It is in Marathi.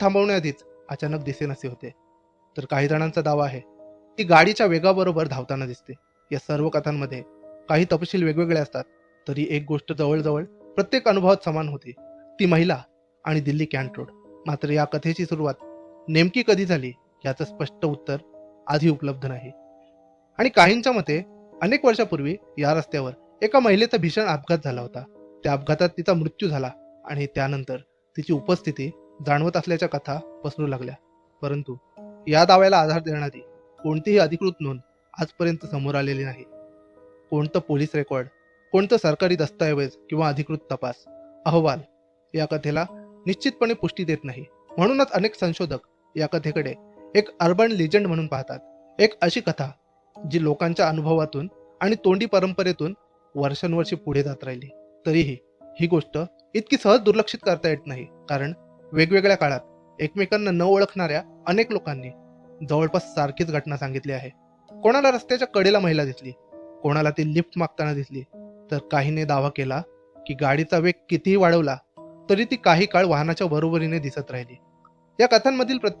थांबवण्याआधीच अचानक दिसेनासे होते. तर काही जणांचा दावा आहे ती गाडीच्या वेगाबरोबर धावताना दिसते. या सर्व कथांमध्ये काही तपशील वेगवेगळे असतात, तरी एक गोष्ट जवळजवळ प्रत्येक अनुभवात समान होती, ती महिला आणि दिल्ली कॅन्ट रोड. मात्र या कथेची सुरुवात नेमकी कधी झाली याचं स्पष्ट उत्तर आधी उपलब्ध नाही. आणि काहींच्या मते अनेक वर्षापूर्वी या रस्त्यावर एका महिलेचा भीषण अपघात झाला होता. त्या अपघातात तिचा मृत्यू झाला आणि त्यानंतर तिची उपस्थिती जाणवत असल्याच्या कथा पसरू लागल्या. परंतु या दाव्याला आधार देणारी कोणतीही अधिकृत नोंद आजपर्यंत समोर आलेली नाही. कोणतं पोलीस रेकॉर्ड, कोणतं सरकारी दस्तऐवज किंवा अधिकृत तपास अहवाल या कथेला निश्चितपणे पुष्टी देत नाही. म्हणूनच अनेक संशोधक या कथेकडे एक अर्बन लिजंड म्हणून पाहतात. एक अशी कथा जी लोकांच्या अनुभवातून आणि तोंडी परंपरेतून वर्षानुवर्षे पुढे जात राहिली. तरीही ही गोष्ट इतकी सहज दुर्लक्षित करता येत नाही, कारण वेगवेगळ्या काळात एकमेकांना न ओळखणाऱ्या अनेक लोकांनी जवळपास सारखीच घटना सांगितली आहे. कोणाला रस्त्याच्या कडेला महिला दिसली, कोणाला ती लिफ्ट मागताना दिसली, तर काहीने दावा केला की गाडीचा वेग कितीही वाढवला तरी ती काही काळ वाहनाच्या बरोबरीने दिसत राहिली. या कथांमधील प्रत्येक